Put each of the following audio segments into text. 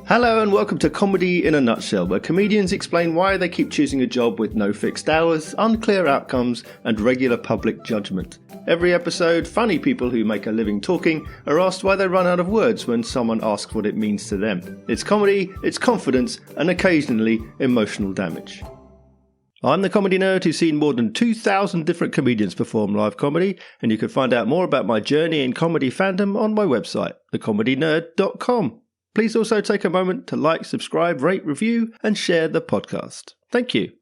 Hello and welcome to Comedy in a Nutshell, where comedians explain why they keep choosing a job with no fixed hours, unclear outcomes, and regular public judgment. Every episode, funny people who make a living talking are asked why they run out of words when someone asks what it means to them. It's comedy, it's confidence, and occasionally emotional damage. I'm the comedy nerd who's seen more than 2,000 different comedians perform live comedy, and you can find out more about my journey in comedy fandom on my website, thecomedynerd.com. Please also take a moment to like, subscribe, rate, review, and share the podcast. Thank you.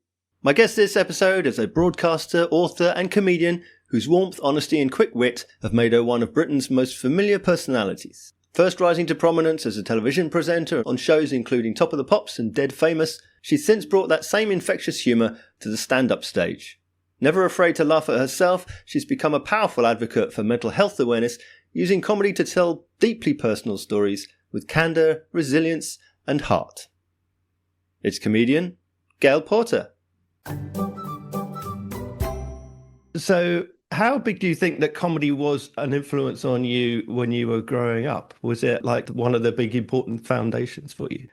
My guest this episode is a broadcaster, author, and comedian whose warmth, honesty, and quick wit have made her one of Britain's most familiar personalities. First rising to prominence as a television presenter on shows including Top of the Pops and Dead Famous, she's since brought that same infectious humour to the stand-up stage. Never afraid to laugh at herself, she's become a powerful advocate for mental health awareness, using comedy to tell deeply personal stories with candour, resilience, and heart. It's comedian Gail Porter. So, how big do you think that comedy was an influence on you when you were growing up? Was it like one of the big important foundations for you?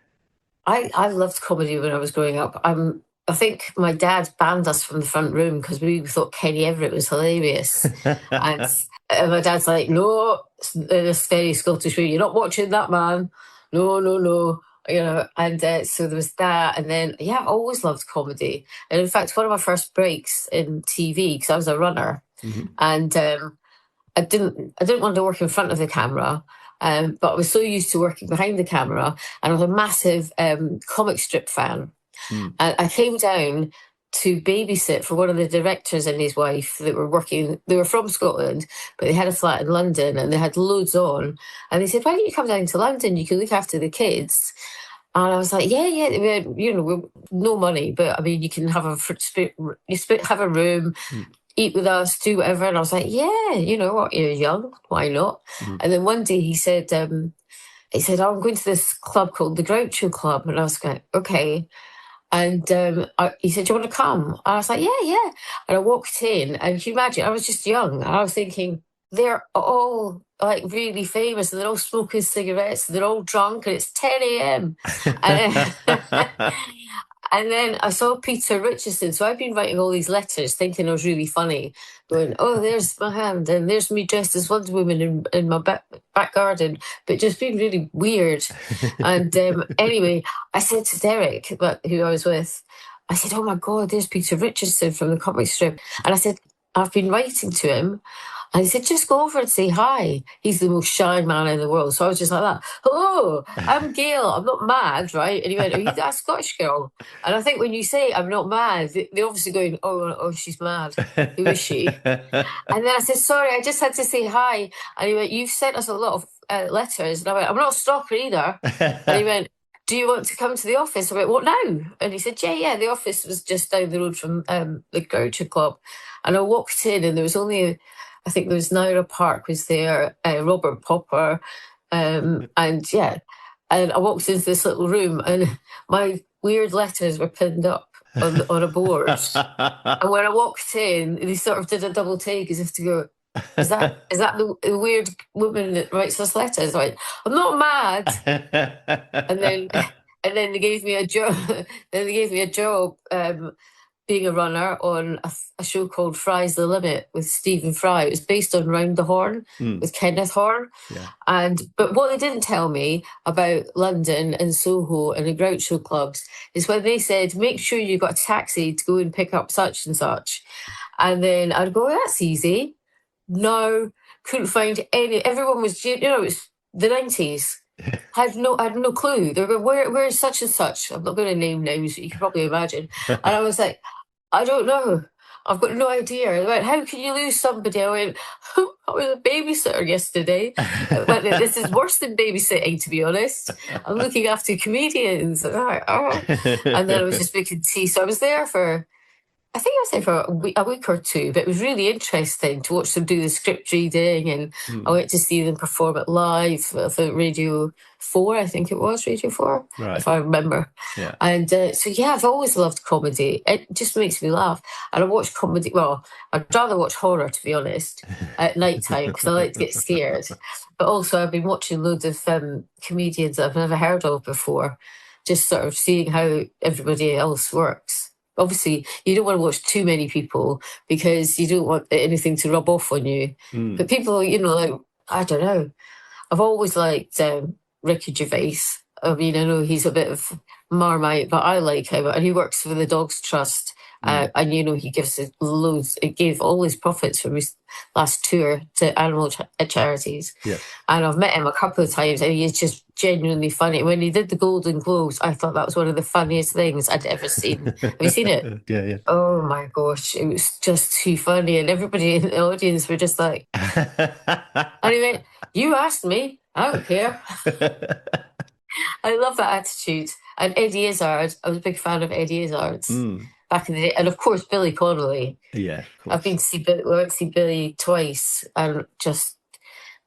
I loved comedy when I was growing up. I think my dad banned us from the front room because we thought Kenny Everett was hilarious. And my dad's like, no, in this very Scottish way, you're not watching that, man. No. You know, and so there was that. And then, I always loved comedy. And in fact, one of my first breaks in TV, because I was a runner, and I didn't want to work in front of the camera, but I was so used to working behind the camera, and I was a massive comic strip fan. And I came down to babysit for one of the directors and his wife that were working. They were from Scotland, but they had a flat in London and they had loads on. And they said, why don't you come down to London? You can look after the kids. And I was like, yeah. We're no money, but I mean, you can have have a room, eat with us, do whatever. And I was like, yeah, you know what, you're young, why not? And then one day he said, oh, I'm going to this club called the Groucho Club. And I was like, okay. And he said, do you want to come? And I was like, yeah. And I walked in, and can you imagine, I was just young. And I was thinking, they're all like really famous, and they're all smoking cigarettes, and they're all drunk, and it's 10 a.m. And then I saw Peter Richardson. So I've been writing all these letters thinking I was really funny, going, oh, there's my hand, and there's me dressed as Wonder Woman in my back garden, but just being really weird. And anyway, I said to Derek, who I was with, I said, oh my God, there's Peter Richardson from the comic strip. And I said, I've been writing to him. And he said, just go over and say hi. He's the most shy man in the world. So I was just like that. Hello, I'm Gail. I'm not mad, right? And he went, are you that Scottish girl? And I think when you say I'm not mad, they're obviously going, oh, she's mad. Who is she? And then I said, sorry, I just had to say hi. And he went, you've sent us a lot of letters. And I went, I'm not a stalker either. And he went, do you want to come to the office? I went, what now? And he said, yeah, the office was just down the road from the Groucho Club. And I walked in, and there was only... I think there was Naira Park was there, Robert Popper, and I walked into this little room, and my weird letters were pinned up on a board. And when I walked in, they sort of did a double take as if to go, is that the weird woman that writes us letters? Like, I'm not mad. And then they gave me a job. Being a runner on a show called Fry's the Limit with Stephen Fry. It was based on Round the Horn with Kenneth Horne. Yeah. But what they didn't tell me about London and Soho and the Groucho clubs is when they said, make sure you got a taxi to go and pick up such and such. And then I'd go, that's easy. No, couldn't find any. Everyone was, it was the 90s. I had no clue. They were going, where is such and such? I'm not going to name names, but you can probably imagine. And I was like, I don't know. I've got no idea. They went, how can you lose somebody? I went, I was a babysitter yesterday. But this is worse than babysitting, to be honest. I'm looking after comedians. And then I was just making tea. So I was there for I think I was there for a week or two, but it was really interesting to watch them do the script reading, and I went to see them perform it live at Radio 4, I think it was Radio 4, Right. if I remember. Yeah. And so, yeah, I've always loved comedy. It just makes me laugh. And I watch comedy, well, I'd rather watch horror, to be honest, at night time, because I like to get scared. But also, I've been watching loads of comedians that I've never heard of before, just sort of seeing how everybody else works. Obviously, you don't want to watch too many people because you don't want anything to rub off on you. But people, like, I don't know. I've always liked Ricky Gervais. I mean, I know he's a bit of Marmite, but I like him. And he works for the Dogs Trust. And, he gives loads. It gave all his profits from his last tour to animal charities. Yeah. And I've met him a couple of times, and he's just genuinely funny. When he did the Golden Globes, I thought that was one of the funniest things I'd ever seen. Have you seen it? Yeah. Oh my gosh, it was just too funny, and everybody in the audience were just like, and he went, "You asked me, I don't care." I love that attitude. And Eddie Izzard, I was a big fan of Eddie Izzard's back in the day. And of course, Billy Connolly. Yeah, of course. I've been to see Billy, we went to see Billy twice, and just,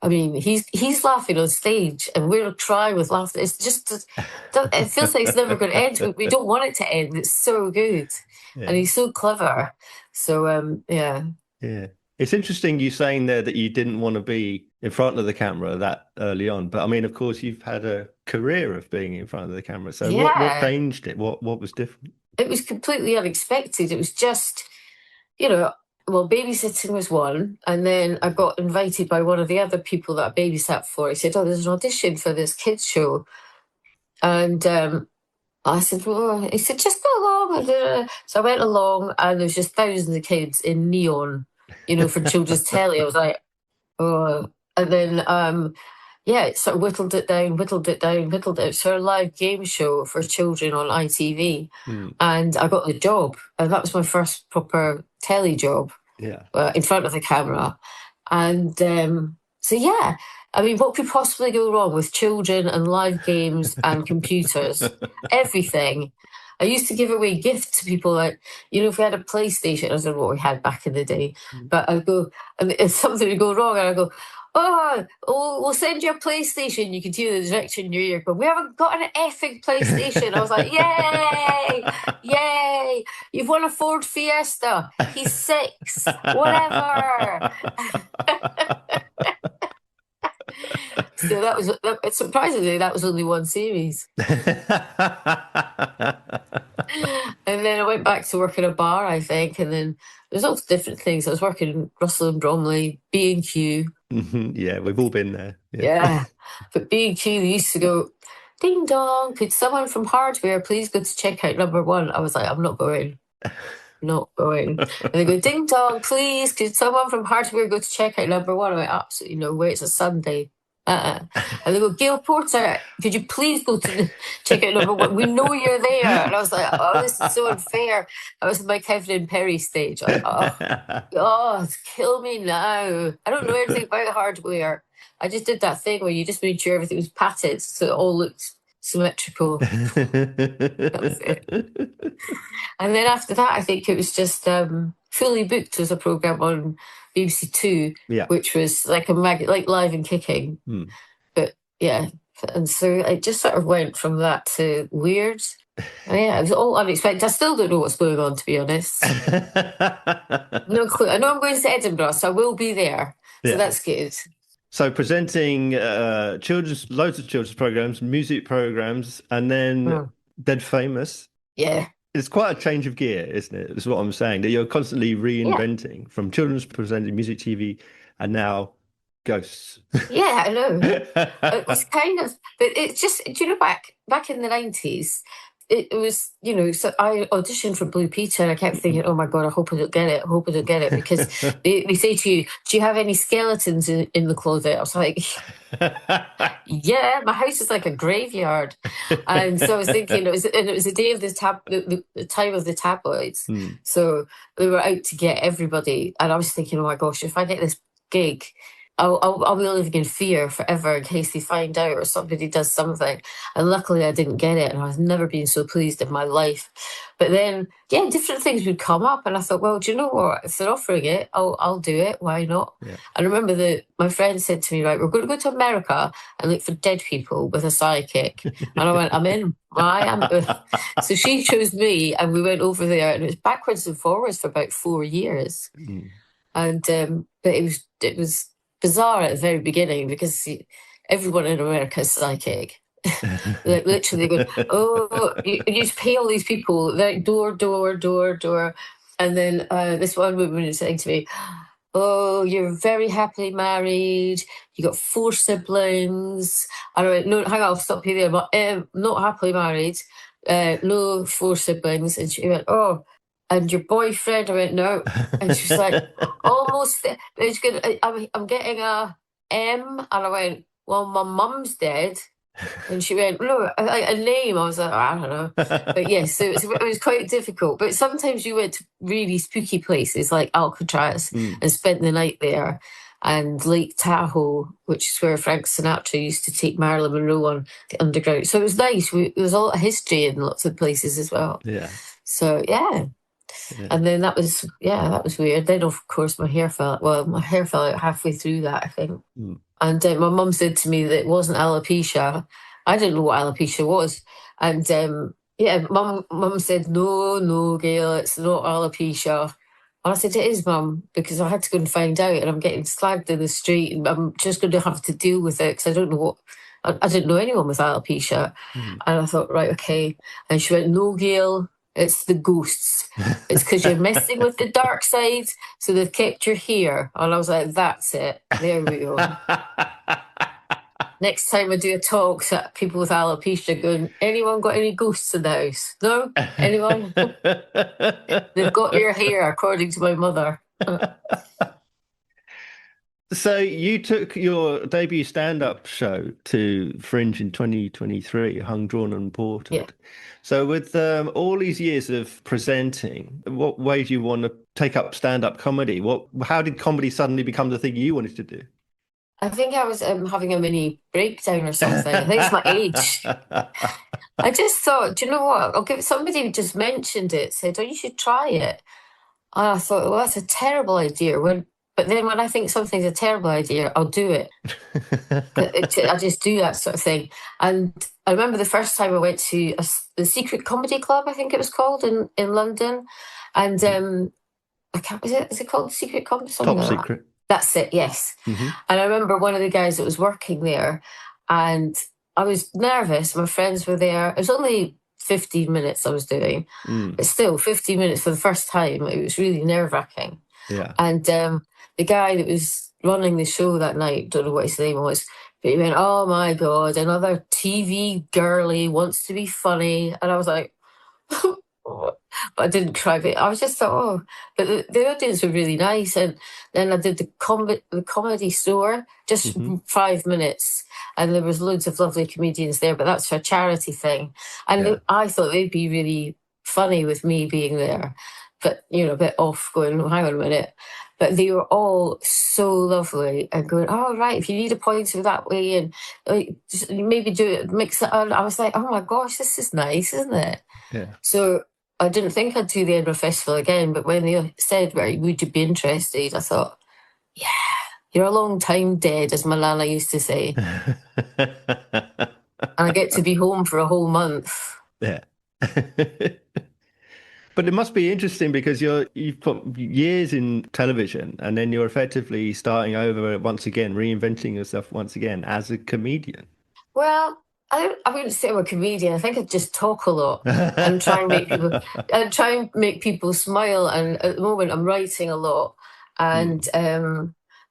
I mean, he's laughing on stage, and we're crying with laughter. It's just, it feels like it's never going to end. We don't want it to end. It's so good. Yeah. And he's so clever. So, yeah. Yeah. It's interesting you saying there that you didn't want to be in front of the camera that early on. But I mean, of course, you've had a career of being in front of the camera. So what changed it? What was different? It was completely unexpected. It was just, babysitting was one. And then I got invited by one of the other people that I babysat for. He said, "Oh, there's an audition for this kids show." And I said, "Well," he said, "just go along." So I went along, and there's just thousands of kids in neon, for children's telly. I was like, oh. And then, it sort of whittled it down. So a live game show for children on ITV. And I got the job. And that was my first proper telly job in front of the camera. And I mean, what could possibly go wrong with children and live games and computers? Everything. I used to give away gifts to people, like, if we had a PlayStation, I don't know what we had back in the day, but I'd go, and if something would go wrong, and I'd go, "Oh, we'll send you a PlayStation." You could hear the director in your ear, but "We haven't got an effing PlayStation." I was like, "Yay! Yay! You've won a Ford Fiesta. He's 6. Whatever." So surprisingly, that was only one series. And then I went back to work in a bar, I think, and then there's all different things. I was working in Russell and Bromley, B&Q. Yeah, we've all been there. Yeah. But B&Q, they used to go, "Ding dong, could someone from hardware please go to checkout number 1?" I was like, "I'm not going. Not going." And they go, "Ding dong, please, could someone from hardware go to checkout number 1?" I went, "Absolutely no way, it's a Sunday." And they go, "Gail Porter, could you please go to checkout number 1? We know you're there." And I was like, "Oh, this is so unfair." I was in my Kevin and Perry stage. Like, oh, God, kill me now. I don't know anything about hardware. I just did that thing where you just made sure everything was patted so it all looked symmetrical. That was it. And then after that, I think it was just Fully Booked was a programme on BBC Two, which was like like Live and Kicking. But yeah, and so it just sort of went from that to Weird. And yeah, it was all unexpected. I still don't know what's going on, to be honest. No clue. I know I'm going to Edinburgh, so I will be there. So that's good. So presenting loads of children's programs, music programs, and then Dead Famous. Yeah. It's quite a change of gear, isn't it? That's what I'm saying, that you're constantly reinventing from children's presenting music TV and now ghosts. Yeah, I know. It was kind of, but it's just, back in the 90s, it was, so I auditioned for Blue Peter, and I kept thinking, "Oh my God, I hope I don't get it, because they say to you, "Do you have any skeletons in the closet?" I was like, "Yeah, my house is like a graveyard." And so I was thinking, it was the day of the time of the tabloids. So they were out to get everybody. And I was thinking, "Oh my gosh, if I get this gig, I'll be living in fear forever in case they find out or somebody does something. And luckily I didn't get it, and I've never been so pleased in my life. But then, yeah, different things would come up, and I thought, well, do you know what? If they're offering it, I'll do it. Why not? Yeah. I remember that my friend said to me, right, we're going to go to America and look for dead people with a psychic. And I went, I'm in. I am. So she chose me, and we went over there, and it was backwards and forwards for about 4 years. Mm. And but it was bizarre at the very beginning because everyone in America is psychic. Like literally going, oh, you just pay all these people, like door, door, door, door. And then this one woman is saying to me, oh, you're very happily married, you got 4 siblings. And I went, no, hang on, I'll stop you there. But not happily married, no 4 siblings. And she went, oh, and your boyfriend? I went, no. And she was like, almost. I'm getting a M. And I went, well, my mum's dead. And she went, no, a name. I was like, I don't know. But yes, so it was quite difficult. But sometimes you went to really spooky places like Alcatraz and spent the night there. And Lake Tahoe, which is where Frank Sinatra used to take Marilyn Monroe on the underground. So it was nice. There was a lot of history in lots of places as well. Yeah. So, yeah. And then that was weird. Then, of course, my hair fell out halfway through that, I think. And my mum said to me that it wasn't alopecia. I didn't know what alopecia was. And mum said, no, Gail, it's not alopecia. And I said, it is, mum, because I had to go and find out, and I'm getting slagged in the street, and I'm just going to have to deal with it because I don't know what. I didn't know anyone with alopecia. And I thought, right, okay. And she went, no, Gail, it's the ghosts. It's because you're messing with the dark side, so they've kept your hair. And I was like, that's it. There we go. Next time I do a talk to people with alopecia going, anyone got any ghosts in the house? No? Anyone? They've got your hair, according to my mother. So you took your debut stand-up show to Fringe in 2023, Hung, Drawn and Ported. Yeah. So with all these years of presenting, what way do you want to take up stand-up comedy? How did comedy suddenly become the thing you wanted to do? I think I was having a mini breakdown or something. I think it's my age. I just thought, do you know what? Somebody just mentioned it, said, oh, you should try it. And I thought, well, that's a terrible idea. But then when I think something's a terrible idea, I'll do it. I just do that sort of thing. And I remember the first time I went to the Secret Comedy Club, I think it was called, in London. And is it called Secret Comedy? Top Secret. That's it, yes. And I remember one of the guys that was working there, and I was nervous. My friends were there. It was only 15 minutes I was doing, but still 15 minutes for the first time. It was really nerve-wracking. Yeah. And the guy that was running the show that night, don't know what his name was, but he went, oh my God, another TV girly wants to be funny. And I was like, but I didn't try it. I was just thought, oh, but the audience were really nice. And then I did the comedy store, just 5 minutes. And there was loads of lovely comedians there, but that's for a charity thing. And I thought they'd be really funny with me being there. But, a bit off going, hang on a minute. But they were all so lovely and going, oh, right, if you need a pointer that way and just maybe do it, mix it on. I was like, oh my gosh, this is nice, isn't it? Yeah. So I didn't think I'd do the Edinburgh Festival again, but when they said, right, would you be interested? I thought, yeah, you're a long time dead, as my nana used to say. And I get to be home for a whole month. Yeah. But it must be interesting because you've put years in television and then you're effectively starting over once again, reinventing yourself once again as a comedian. Well, I wouldn't say I'm a comedian. I think I just talk a lot and try and make people smile. And at the moment, I'm writing a lot, and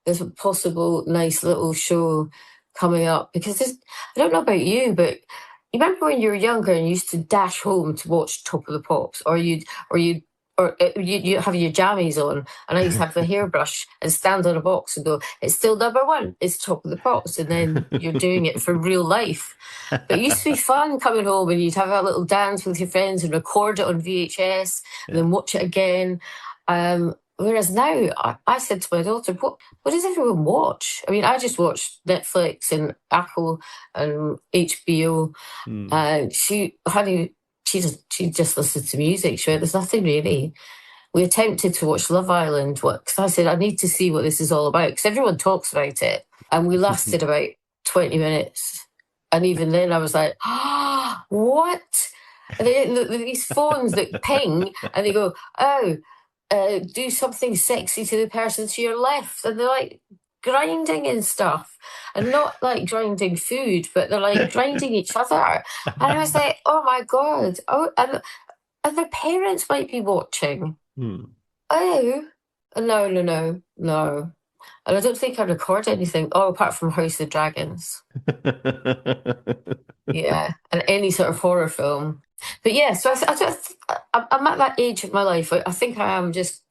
there's a possible nice little show coming up because I don't know about you, but you remember when you were younger and you used to dash home to watch Top of the Pops, or you'd have your jammies on, and I used to have the hairbrush and stand on a box and go, it's still number one, it's Top of the Pops, and then you're doing it for real life. But it used to be fun coming home and you'd have a little dance with your friends and record it on VHS and then watch it again. Whereas now, I said to my daughter, what does everyone watch? I mean, I just watch Netflix and Apple and HBO. She just listens to music. She went, there's nothing really. We attempted to watch Love Island because I said, I need to see what this is all about because everyone talks about it. And we lasted about 20 minutes. And even then I was like, what? And these phones that ping and they go, do something sexy to the person to your left. And they're like grinding and stuff. And not like grinding food, but they're like grinding each other. And I was like, oh my God. Oh, and their parents might be watching. Oh, no. And I don't think I record anything, apart from House of Dragons. Yeah, and any sort of horror film. But yeah, so I'm at that age of my life. I think I am just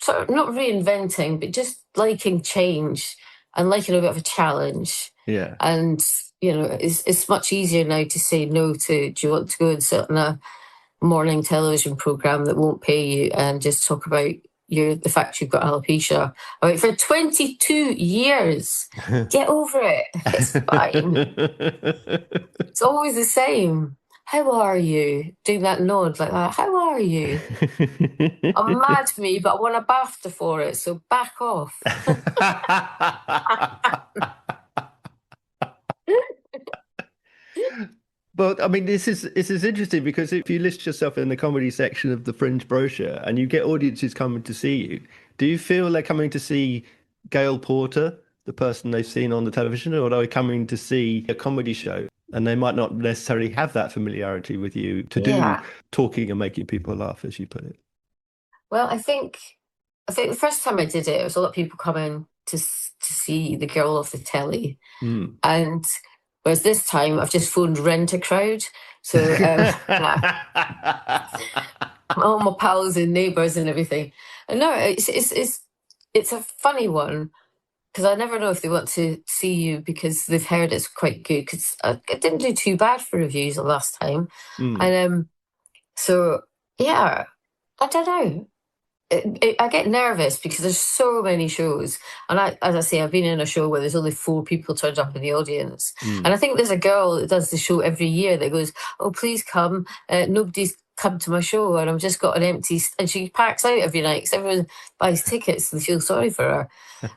sort of not reinventing, but just liking change and liking a bit of a challenge. Yeah. And, it's much easier now to say no to, do you want to go and sit on a morning television program that won't pay you and just talk about the fact you've got alopecia. I mean, for 22 years, get over it. It's fine. It's always the same. How are you? Doing that nod like that. How are you? I'm mad for me, but I want a BAFTA for it, so back off. But I mean, this is interesting because if you list yourself in the comedy section of the Fringe brochure and you get audiences coming to see you, do you feel they're coming to see Gail Porter, the person they've seen on the television, or are they coming to see a comedy show? And they might not necessarily have that familiarity with you to do talking and making people laugh, as you put it. Well, I think the first time I did it was a lot of people coming to see the girl off the telly, and whereas this time I've just phoned Rent a Crowd, so all my pals and neighbours and everything. And no, it's a funny one. Because I never know if they want to see you because they've heard it's quite good. Because I didn't do too bad for reviews the last time. And so, yeah, I don't know. I get nervous because there's so many shows. And as I say, I've been in a show where there's only 4 people turned up in the audience. And I think there's a girl that does the show every year that goes, oh, please come. Nobody's come to my show and I've just got an empty... And she packs out every night because everyone buys tickets and they feel sorry for her.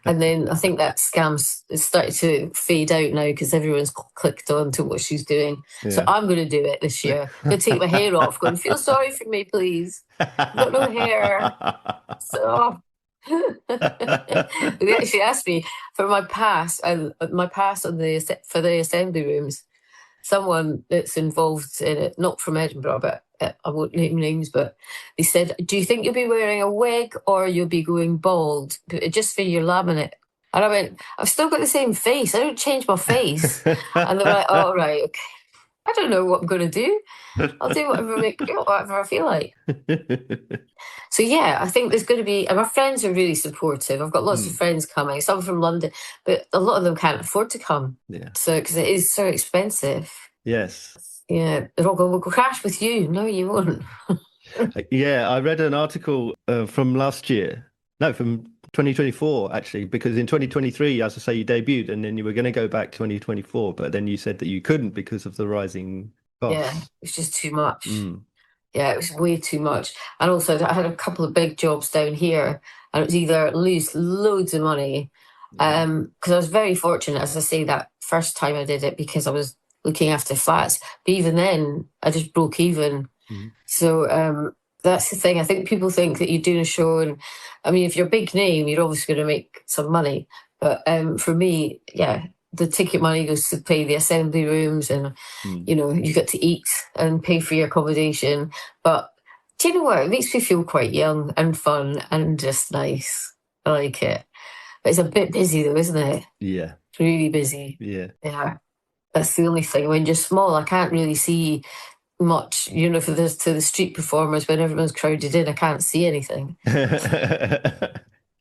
And then I think that scam's started to fade out now because everyone's clicked on to what she's doing. Yeah. So I'm going to do it this year. I'm going to take my hair off, going, feel sorry for me, please. I've got no hair. So they actually asked me for my pass and my pass for the assembly rooms. Someone that's involved in it, not from Edinburgh, but I won't name names, but they said, do you think you'll be wearing a wig or you'll be going bald? Just for your laminate. And I went, I've still got the same face. I don't change my face. And they were like, oh, right, okay. I don't know what I'm going to do. I'll do whatever I feel like. So, yeah, I think there's going to be... And my friends are really supportive. I've got lots of friends coming, some from London, but a lot of them can't afford to come. Yeah. So, because it is so expensive. Yes. Yeah, they're all going, we'll crash with you. No, you won't. Yeah, I read an article from last year. No, from 2024, actually, because in 2023, as I say, you debuted and then you were going to go back 2024, but then you said that you couldn't because of the rising costs. Yeah, it's just too much. Yeah, it was way too much. And also, I had a couple of big jobs down here, and it was either lose loads of money, because I was very fortunate, as I say, that first time I did it, because I was looking after flats. But even then, I just broke even. So that's the thing. I think people think that you're doing a show, and I mean, if you're a big name, you're obviously going to make some money. But for me, yeah, the ticket money goes to pay the assembly rooms, and you know, you get to eat and pay for your accommodation. But do you know what? It makes me feel quite young and fun and just nice. I like it. But it's a bit busy though, isn't it? Yeah. It's really busy. Yeah. Yeah. That's the only thing. When you're small, I can't really see much, you know, to the street performers. When everyone's crowded in, I can't see anything.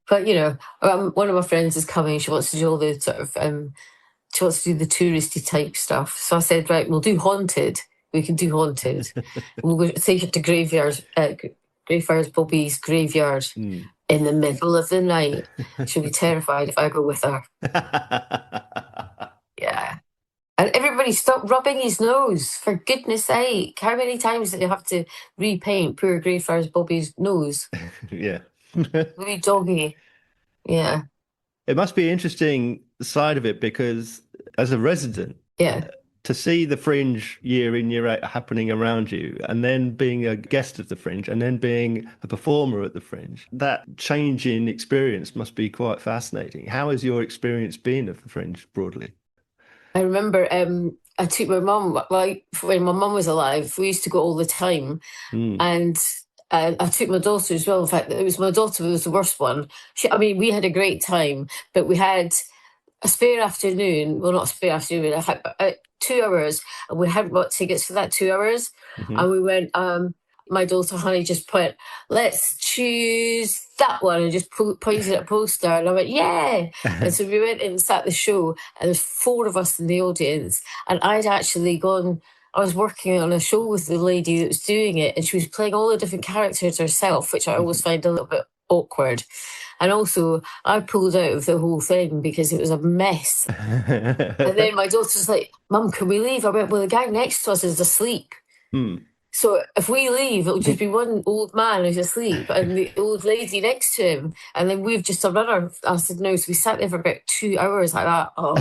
But, you know, one of my friends is coming. She wants to do all the sort of, she wants to do the touristy type stuff. So I said, right, we'll do haunted. We can do haunted. We'll go take it to Greyfriars Bobby's graveyard in the middle of the night. She'll be terrified if I go with her. Yeah. And everybody stop rubbing his nose, for goodness sake. How many times did you have to repaint poor Greyfriars Bobby's nose? Yeah. Wee doggy. Yeah. It must be interesting side of it because as a resident, Yeah. to see the Fringe year in, year out happening around you, and then being a guest of the Fringe, and then being a performer at the Fringe, that change in experience must be quite fascinating. How has your experience been of the Fringe broadly? I remember I took my mum, like when my mum was alive, we used to go all the time. Mm. And I took my daughter as well. In fact, it was my daughter who was the worst one. I mean, we had a great time, but we had a spare afternoon. Well, not a spare afternoon. I had 2 hours, and we hadn't got tickets for that 2 hours. Hmm. And we went. My daughter Honey just put, "Let's choose that one," and just pointed at a poster. And I went, "Yeah!" And so we went and sat the show, and there's 4 of us in the audience. And I'd actually gone. I was working on a show with the lady that was doing it, and she was playing all the different characters herself, which I always find a little bit awkward. And also, I pulled out of the whole thing because it was a mess. And then my daughter's like, "Mum, can we leave?" I went, "Well, the guy next to us is asleep. So if we leave, it'll just be one old man who's asleep and the old lady next to him. And then we've just a runner." I said, "No." So we sat there for about 2 hours like that. Oh,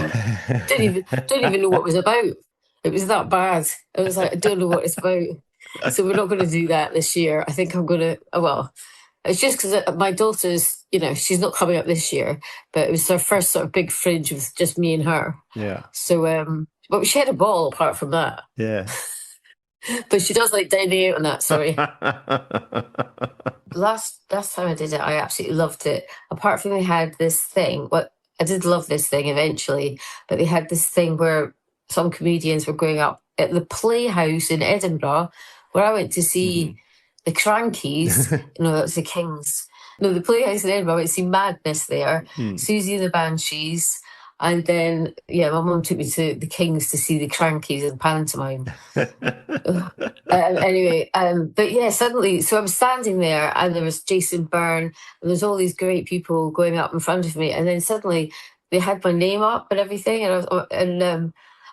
don't even know what it was about. It was that bad. I was like, I don't know what it's about. So we're not going to do that this year. I think I'm going to, well, it's just because my daughter's, she's not coming up this year, but it was her first sort of big Fringe with just me and her. Yeah. So, but she had a ball apart from that. Yeah. But she does like dining out on that, sorry. Last time I did it, I absolutely loved it. Apart from they had this thing, I did love this thing eventually, but they had this thing where some comedians were going up at the Playhouse in Edinburgh, where I went to see the Crankies. No, that's the Kings. No, the Playhouse in Edinburgh, I went to see Madness there, Susie and the Banshees. And then, my mum took me to the Kings to see the Crankies in pantomime. Anyway, but yeah, suddenly, so I'm standing there and there was Jason Byrne and there's all these great people going up in front of me. And then suddenly they had my name up and everything. And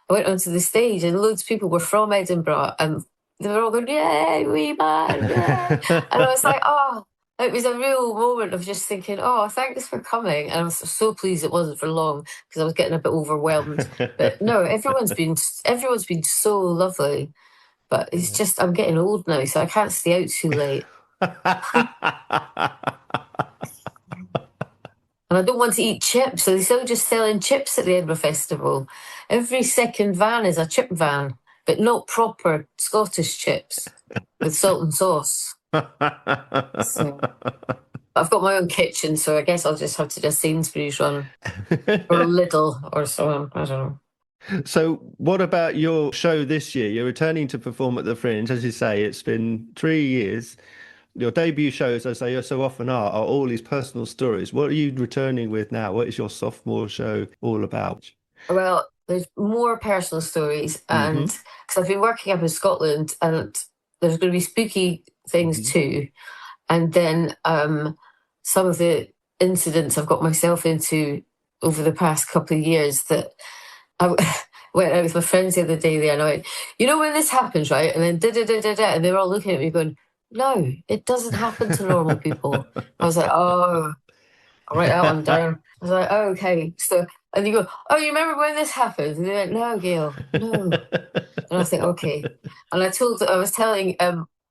I went onto the stage and loads of people were from Edinburgh and they were all going, "Yay, wee man, yeah." And I was like, oh. It was a real moment of just thinking, "Oh, thanks for coming." And I was so pleased it wasn't for long because I was getting a bit overwhelmed. But no, everyone's been so lovely. But it's just, I'm getting old now, so I can't stay out too late. And I don't want to eat chips, so they're still just selling chips at the Edinburgh Festival. Every second van is a chip van, but not proper Scottish chips with salt and sauce. So, I've got my own kitchen, so I guess I'll just have to do Sainsbury's run or Lidl or so on. I don't know. So what about your show this year? You're returning to perform at the Fringe. As you say, it's been 3 years. Your debut shows, as they so often are all these personal stories. What are you returning with now? What is your sophomore show all about? Well, there's more personal stories, and because I've been working up in Scotland, and there's going to be spooky things too. And then some of the incidents I've got myself into over the past couple of years that I went out with my friends the other day there and I went, "When this happens, right?" And then da-da-da-da-da, and they were all looking at me going, "No, it doesn't happen to normal people." I was like, "Oh, I'll write that one down." I was like, "Oh, okay." So, and they go, "Oh, you remember when this happened?" And they went, "No, Gail, no." And I think, okay. And I was telling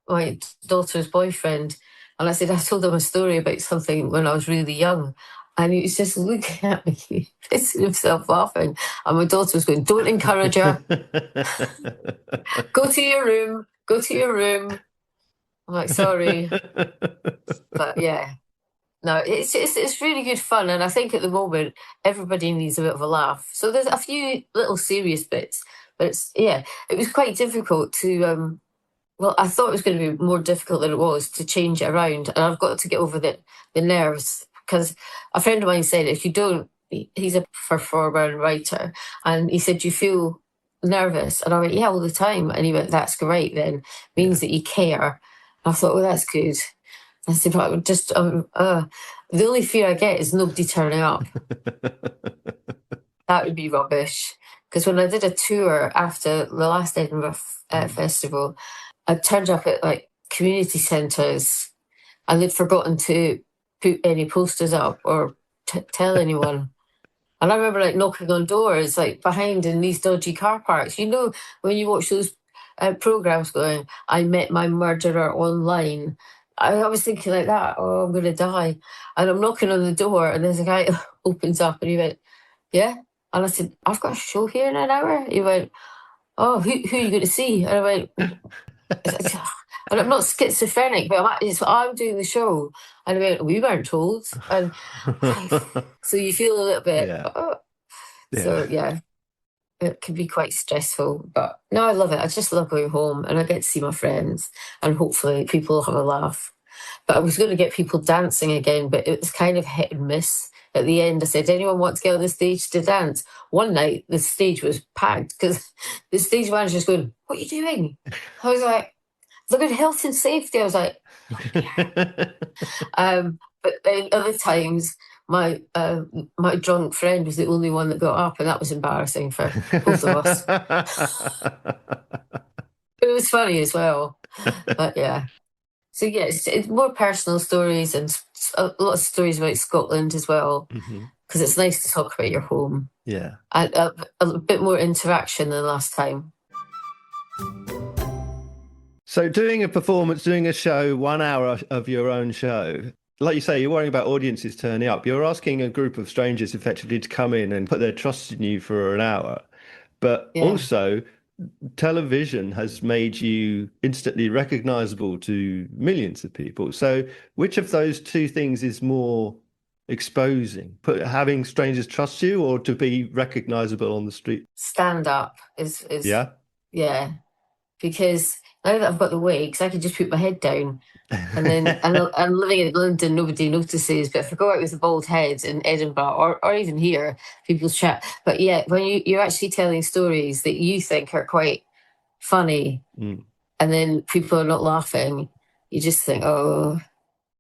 my daughter's boyfriend, and I said, I told him a story about something when I was really young. And he was just looking at me, pissing himself laughing. And my daughter was going, "Don't encourage her. Go to your room. Go to your room." I'm like, "Sorry." But yeah. No, it's really good fun. And I think at the moment, everybody needs a bit of a laugh. So there's a few little serious bits. But it was quite difficult to, I thought it was going to be more difficult than it was to change it around. And I've got to get over the nerves because a friend of mine said, if you don't, he's a performer and writer, and he said, "You feel nervous?" And I went, "Yeah, all the time." And he went, "That's great then. Means that you care." And I thought, well, that's good. I said, but I would just, the only fear I get is nobody turning up. That would be rubbish. Because when I did a tour after the last Edinburgh festival, I turned up at like community centres and they'd forgotten to put any posters up or tell anyone. And I remember like knocking on doors, like behind in these dodgy car parks. You know, when you watch those programs going, I met my murderer online. I was thinking like that, oh, I'm going to die. And I'm knocking on the door and there's a guy opens up and he went, yeah. And I said, I've got a show here in an hour. He went, oh, who are you going to see? And I went, and I'm not schizophrenic, but I'm doing the show. And I went, we weren't told. And so you feel a little bit, So yeah, it can be quite stressful. But no, I love it. I just love going home and I get to see my friends and hopefully people have a laugh. But I was going to get people dancing again, but it was kind of hit and miss. At the end, I said, anyone want to get on the stage to dance? One night, the stage was packed because the stage manager's going, what are you doing? I was like, look at health and safety. I was like, but then other times, my drunk friend was the only one that got up, and that was embarrassing for both of us. It was funny as well. But yeah. So yeah, it's more personal stories and a lot of stories about Scotland as well, because it's nice to talk about your home. Yeah. And a bit more interaction than last time. So doing a performance, doing a show, 1 hour of your own show, like you say, you're worrying about audiences turning up. You're asking a group of strangers effectively to come in and put their trust in you for an hour. But also, television has made you instantly recognizable to millions of people. So which of those two things is more exposing? Having strangers trust you or to be recognizable on the street? Stand up is Yeah. Because now that I've got the wigs, I can just put my head down. And then I'm living in London, nobody notices. But if I go out with a bald head in Edinburgh or even here, people chat. But yeah, when you're actually telling stories that you think are quite funny, and then people are not laughing, you just think, oh,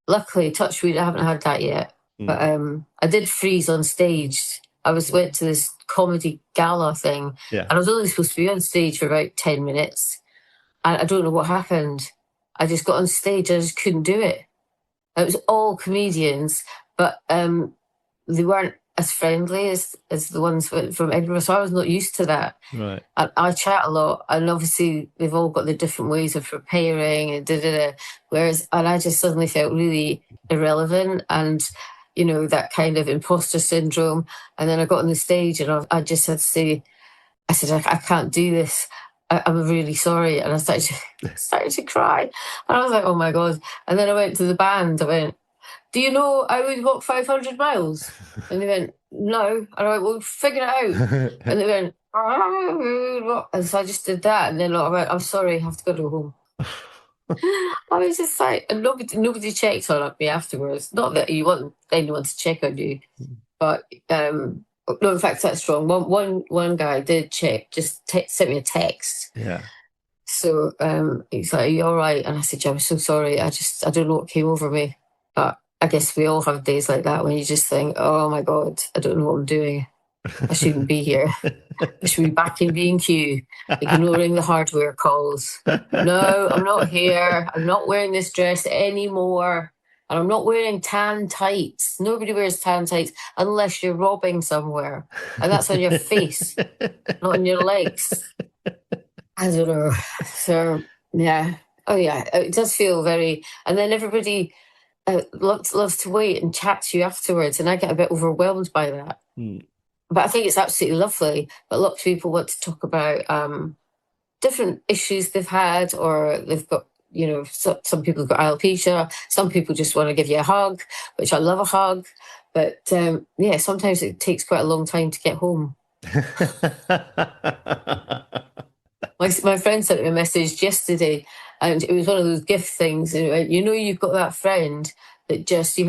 luckily, touch wood, I haven't had that yet. But I did freeze on stage. Went to this comedy gala thing, and I was only supposed to be on stage for about 10 minutes. And I don't know what happened. I just got on stage, I just couldn't do it. It was all comedians, but they weren't as friendly as the ones from Edinburgh, so I was not used to that. Right. I chat a lot, and obviously they've all got their different ways of preparing and and I just suddenly felt really irrelevant and, you know, that kind of imposter syndrome. And then I got on the stage and I just had to say, I said, I can't do this. I'm really sorry. And I started to cry. And I was like, oh my God. And then I went to the band. I went, do you know I would walk 500 miles? And they went, no. And I went, well, figure it out. And they went, oh. And so I just did that. And then I went, I'm sorry, I have to go home. I was just like, and nobody checked on me afterwards. Not that you want anyone to check on you, but no, in fact, that's wrong. One guy did check, just sent me a text. Yeah. So he's like, are you all right? And I said, yeah, I'm so sorry. I don't know what came over me. But I guess we all have days like that when you just think, oh my God, I don't know what I'm doing. I shouldn't be here. I should be back in B&Q, ignoring the hardware calls. No, I'm not here. I'm not wearing this dress anymore. And I'm not wearing tan tights. Nobody wears tan tights unless you're robbing somewhere. And that's on your face, not on your legs. I don't know. So, yeah. Oh, yeah. It does feel very... And then everybody loves to wait and chat to you afterwards. And I get a bit overwhelmed by that. But I think it's absolutely lovely. But lots of people want to talk about different issues they've had, or they've got, you know, some people have got alopecia. Some people just want to give you a hug, which I love a hug. But yeah, sometimes it takes quite a long time to get home. My friend sent me a message yesterday, and it was one of those gift things. And it went, you know, you've got that friend that just your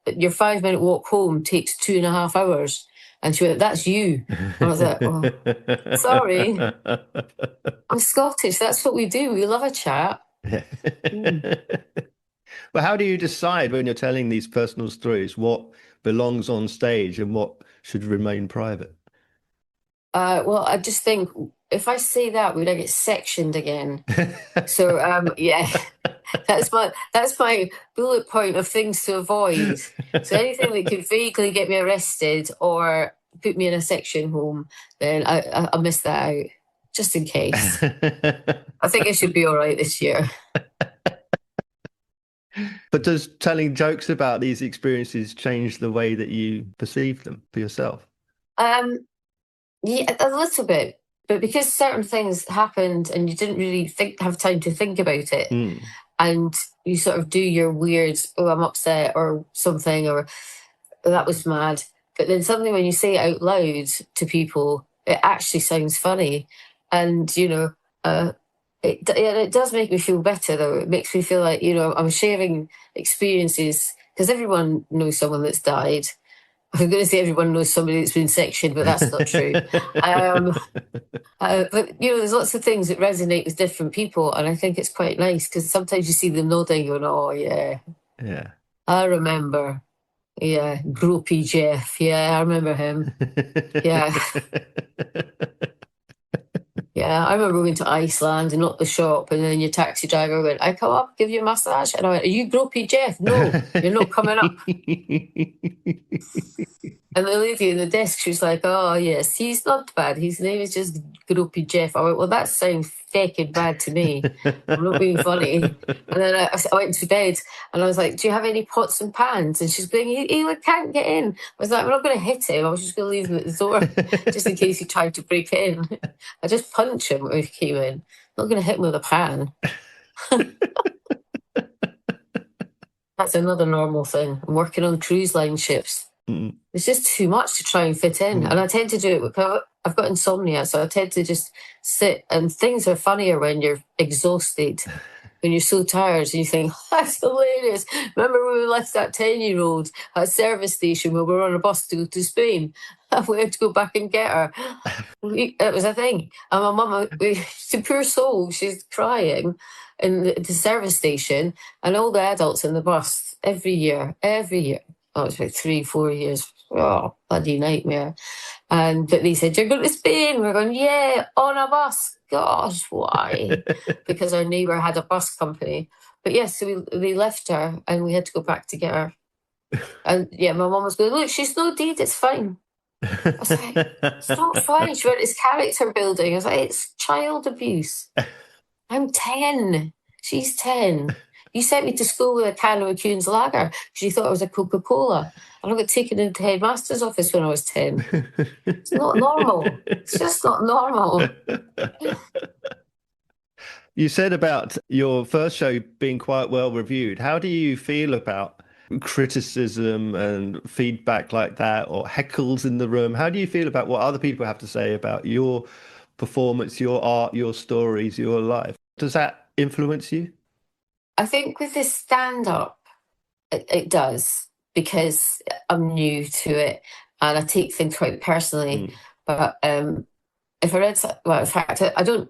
5-minute walk home takes 2.5 hours. And she went, that's you. And I was like, oh, sorry. I'm Scottish. That's what we do. We love a chat. But how do you decide when you're telling these personal stories what belongs on stage and what should remain private? Well, I just think if I say that, we're gonna get sectioned again. So yeah, that's my bullet point of things to avoid. So anything that could vaguely get me arrested or put me in a section home, then I'll miss that out, just in case. I think it should be all right this year. But does telling jokes about these experiences change the way that you perceive them for yourself? Um, yeah, a little bit, but because certain things happened and you didn't really have time to think about it, Mm. and you sort of do your weird, oh, I'm upset or something, or "Oh, that was mad." But then suddenly when you say it out loud to people, it actually sounds funny. And, it does make me feel better, though. It makes me feel like, I'm sharing experiences because everyone knows someone that's died. I'm going to say everyone knows somebody that's been sectioned, but that's not true. Um, but there's lots of things that resonate with different people, and I think it's quite nice because sometimes you see them nodding, going, "Oh yeah, Yeah. I remember." Yeah, Gropey Jeff. Yeah, I remember him. Yeah, yeah, I remember going to Iceland and not the shop, and then your taxi driver went, "I come up, give you a massage," and I went, "Are you Gropey Jeff?" "No, you're not coming up." And the lady in the desk, she was like, "Oh, yes, he's not bad. His name is just Gropey Jeff." I went, "Well, that sounds fucking bad to me. I'm not being funny." And then I went to bed and I was like, "Do you have any pots and pans?" And she's going, he can't get in. I was like, "I'm not going to hit him. I was just going to leave him at the door just in case he tried to break in." I just punch him when he came in. I'm not going to hit him with a pan. That's another normal thing. I'm working on cruise line ships. Mm. It's just too much to try and fit in. And I tend to do it because I've got insomnia. So I tend to just sit, and things are funnier when you're exhausted, when you're so tired and you think, "That's hilarious. Remember when we left that 10-year-old at a service station when we were on a bus to go to Spain? We had to go back and get her." It was a thing. And my mum, the poor soul, she's crying in the service station, and all the adults in the bus every year. Oh, it's like 3, 4 years. Oh, bloody nightmare. But they said, "You're going to Spain." We're going, "Yeah, on a bus." Gosh, why? Because our neighbour had a bus company. But yes, so we left her and we had to go back to get her. And yeah, my mum was going, "Look, she's no deed, it's fine." I was like, "It's not fine." She went, "It's character building." I was like, "It's child abuse. I'm 10. She's 10. You sent me to school with a can of McCune's lager because you thought I was a Coca-Cola. And I got taken into the headmaster's office when I was 10. It's not normal. It's just not normal. You said about your first show being quite well reviewed. How do you feel about criticism and feedback like that, or heckles in the room? How do you feel about what other people have to say about your performance, your art, your stories, your life? Does that influence you? I think with this stand-up, it does, because I'm new to it and I take things quite personally. But if I read, well, in fact, I don't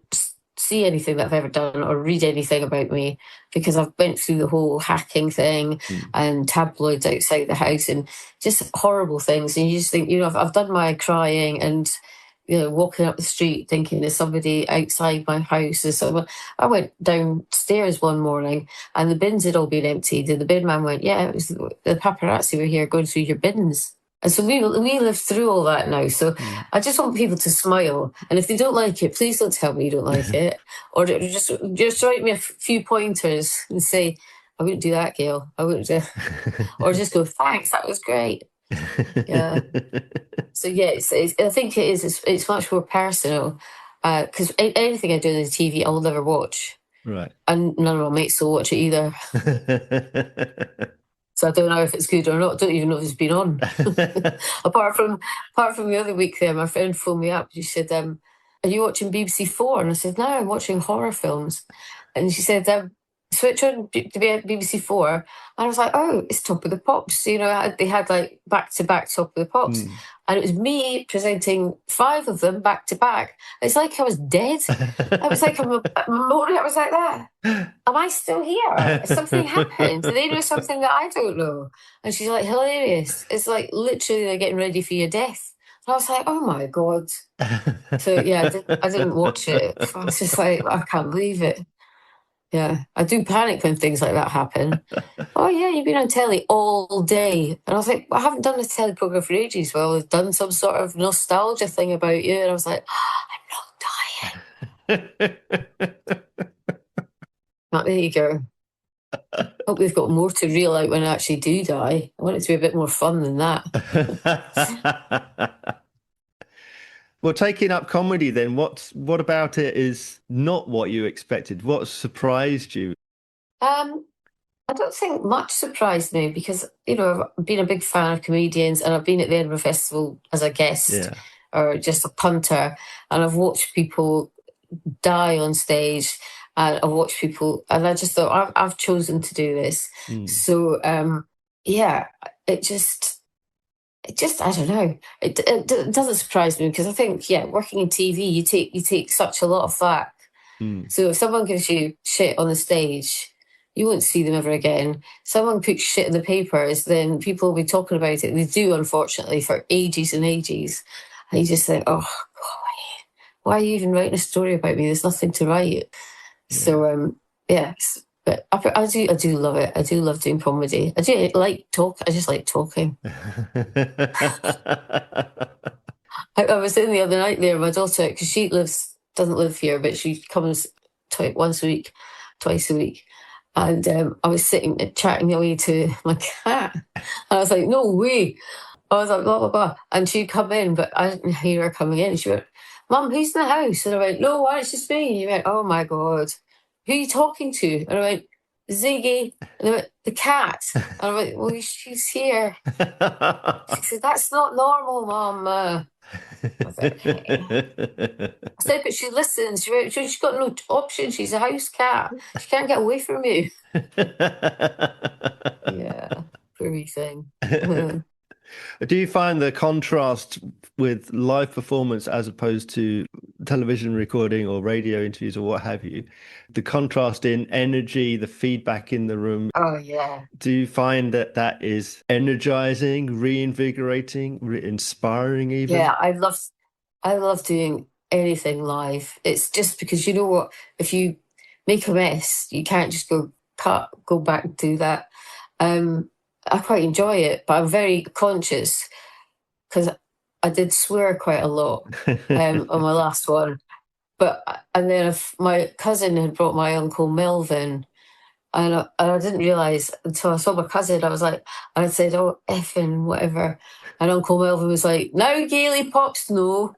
see anything that I've ever done or read anything about me because I've went through the whole hacking thing and tabloids outside the house and just horrible things. And you just think, I've done my crying and, walking up the street thinking there's somebody outside my house. There's someone. I went downstairs one morning and the bins had all been emptied. And the bin man went, "Yeah, it was the paparazzi were here going through your bins." And so we live through all that now. So I just want people to smile. And if they don't like it, please don't tell me you don't like it. Or just write me a few pointers and say, "I wouldn't do that, Gail. I wouldn't do." Or just go, "Thanks, that was great." Yeah. So yeah, I think it is. It's much more personal because anything I do on the TV, I'll never watch. Right. And none of my mates will watch it either. So I don't know if it's good or not. Don't even know if it's been on. apart from the other week there, my friend phoned me up. She said, "Are you watching BBC Four?" And I said, "No, I'm watching horror films." And she said, switch on BBC Four, and I was like, oh, it's Top of the Pops. They had like back-to-back Top of the Pops. And it was me presenting 5 of them back to back. It's like I was dead. I was like, I was like that. Am I still here? Something happened. Do they know something that I don't know? And she's like, hilarious. It's like literally like getting ready for your death. And I was like, oh my God. So yeah, I didn't watch it. I was just like, I can't believe it. Yeah, I do panic when things like that happen. Oh yeah, you've been on telly all day. And I was like, I haven't done a telly programme for ages. Well, I've done some sort of nostalgia thing about you. And I was like, I'm not dying. But there you go. Hope we've got more to reel out when I actually do die. I want it to be a bit more fun than that. Well, taking up comedy then, what about it is not what you expected? What surprised you? I don't think much surprised me because, I've been a big fan of comedians and I've been at the Edinburgh Festival as a guest or just a punter, and I've watched people die on stage, and I've watched people, and I just thought, I've chosen to do this. So, it just, I don't know. It doesn't surprise me because I think, working in TV, you take such a lot of flack. So if someone gives you shit on the stage, you won't see them ever again. Someone puts shit in the papers, then people will be talking about it. They do, unfortunately, for ages and ages. And you just think, oh, God, why are you even writing a story about me? There's nothing to write. Yeah. So, but I do love it. I do love doing comedy. I do like talk. I just like talking. I was in the other night there, my daughter, because she doesn't live here, but she comes once a week, twice a week. And I was sitting chatting away to my cat. And I was like, no way. I was like, blah, blah, blah. And she'd come in, but I didn't hear her coming in. She went, Mum, who's in the house? And I went, no, why, it's just me. And you went, oh my God. Who are you talking to? And I went, Ziggy. And I went, the cat. And I went, well, she's here. She said, that's not normal, Mum. I was like, okay. I said, but she listens. She's got no option. She's a house cat. She can't get away from you. Yeah, poor thing. Do you find the contrast with live performance as opposed to television recording or radio interviews or what have you, the contrast in energy, the feedback in the room? Oh, yeah. Do you find that is energizing, reinvigorating, inspiring even? Yeah, I love doing anything live. It's just because, you know what, if you make a mess, you can't just go back and do that. I quite enjoy it, but I'm very conscious because I did swear quite a lot on my last one. And then if my cousin had brought my Uncle Melvin, and I didn't realise until I saw my cousin, I was like, and I said, oh, effing whatever. And Uncle Melvin was like, now Gaily Pops, no.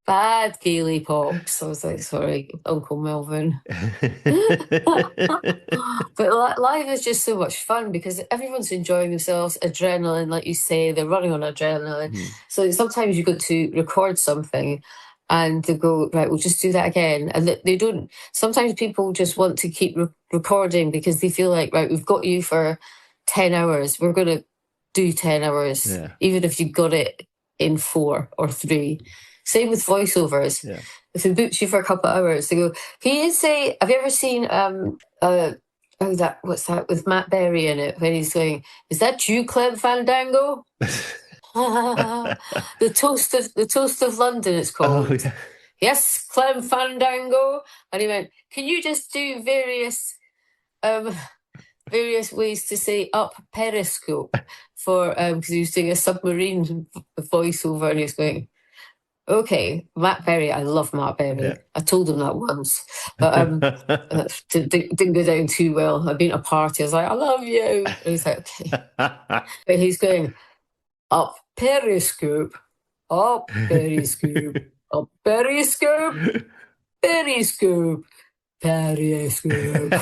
Bad Gaily Pops. I was like, sorry, Uncle Melvin. But live is just so much fun because everyone's enjoying themselves. Adrenaline, like you say, they're running on adrenaline. So sometimes you go to record something and they go, right, we'll just do that again. And they don't. Sometimes people just want to keep recording because they feel like, right, we've got you for 10 hours. We're going to do 10 hours, even if you got it in 4 or 3. Same with voiceovers. Yeah. If they booked you for a couple of hours, they go, can you say, have you ever seen what's that with Matt Berry in it when he's going, is that you, Clem Fandango? the toast of London it's called. Oh, yeah. Yes, Clem Fandango. And he went, can you just do various ways to say up periscope for because he was doing a submarine voiceover and he was going, okay, Matt Berry. I love Matt Berry. Yeah. I told him that once, but didn't go down too well. I'd been at a party. I was like, I love you. And he's like, okay. But he's going, up periscope, up periscope, up periscope, periscope, periscope. And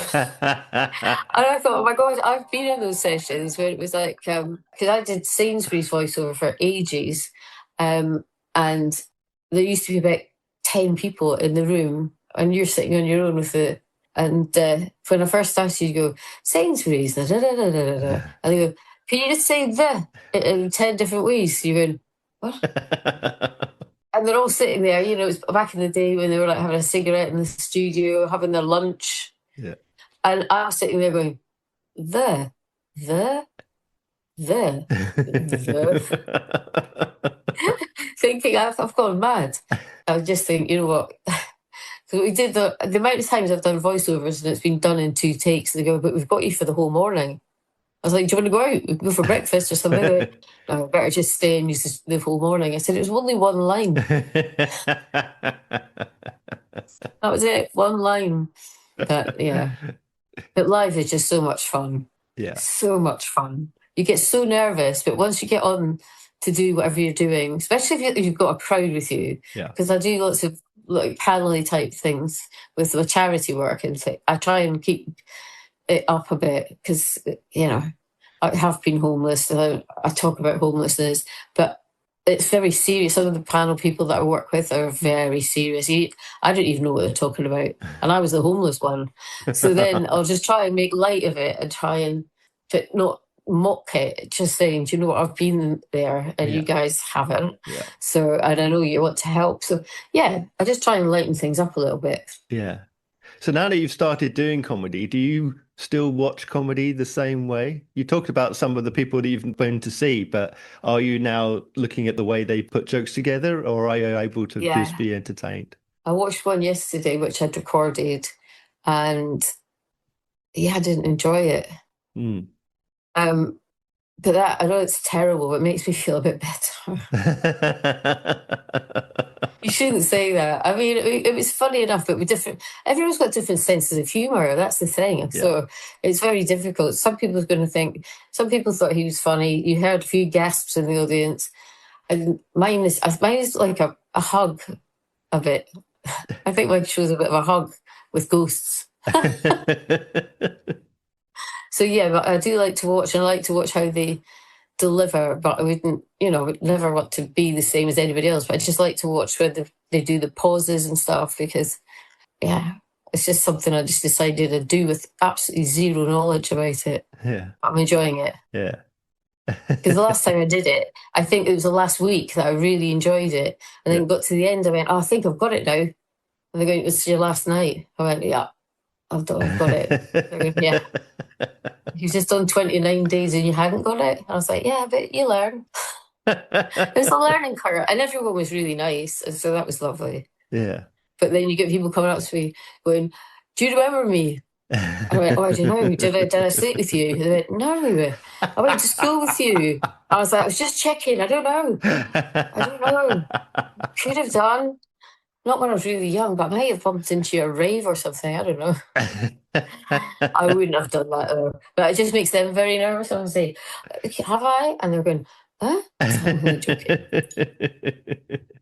I thought, oh my God, I've been in those sessions where it was like, because I did Sainsbury's voiceover for ages, and there used to be about 10 people in the room and you're sitting on your own with it. And when I first started, you go, Sainsbury's, da, da, da, da, da, da. And they go, can you just say the in 10 different ways? So you're going, what? And they're all sitting there, you know, it was back in the day when they were like having a cigarette in the studio, having their lunch. Yeah. And I was sitting there going, the. Thinking I've gone mad. I just think, you know what? So we did the amount of times I've done voiceovers and it's been done in 2 takes. And they go, but we've got you for the whole morning. I was like, do you want to go out? We can go for breakfast or something. Like, no, better just stay and use the whole morning. I said, it was only one line. That was it, one line. But yeah. But live is just so much fun. Yeah. So much fun. You get so nervous, but once you get on to do whatever you're doing, especially if you've got a crowd with you, because I do lots of like panel-y type things with the charity work, and I try and keep it up a bit because, you know, I have been homeless. I talk about homelessness, but it's very serious. Some of the panel people that I work with are very serious. I don't even know what they're talking about. And I was the homeless one. So then I'll just try and make light of it and try and not mock it, just saying, do you know what, I've been there and you guys haven't. Yeah. So, and I know you want to help. So yeah, I just try and lighten things up a little bit. Yeah. So now that you've started doing comedy, do you still watch comedy the same way? You talked about some of the people that you've been to see, but are you now looking at the way they put jokes together, or are you able to just be entertained? I watched one yesterday, which I'd recorded, and I didn't enjoy it. But that, I know it's terrible, but it makes me feel a bit better. You shouldn't say that. I mean, it was funny enough, but different. Everyone's got different senses of humour. That's the thing. Yeah. So it's very difficult. Some people are going to think. Some people thought he was funny. You heard a few gasps in the audience, and mine is like a hug a bit. I think mine shows a bit of a hug with ghosts. So yeah, but I do like to watch, and I like to watch how they deliver, but I wouldn't, would never want to be the same as anybody else, but I just like to watch where they do the pauses and stuff, because it's just something I just decided to do with absolutely zero knowledge about it. Yeah. I'm enjoying it. Yeah. Because the last time I did it, I think it was the last week that I really enjoyed it, and then got to the end, I went, I think I've got it now. And they're going, it was your last night. I went, yeah, I've got it. Going, yeah. You've just done 29 days and you hadn't got it? I was like, yeah, but you learn. It's a learning curve. And everyone was really nice. And so that was lovely. Yeah. But then you get people coming up to me going, do you remember me? I went, oh, I don't know. Did I sleep with you? They went, no. I went to school with you. I was like, I was just checking. I don't know. Could have done. Not when I was really young, but I might have bumped into a rave or something. I don't know. I wouldn't have done that though. But it just makes them very nervous. And I say, have I? And they're going, huh? I'm really joking.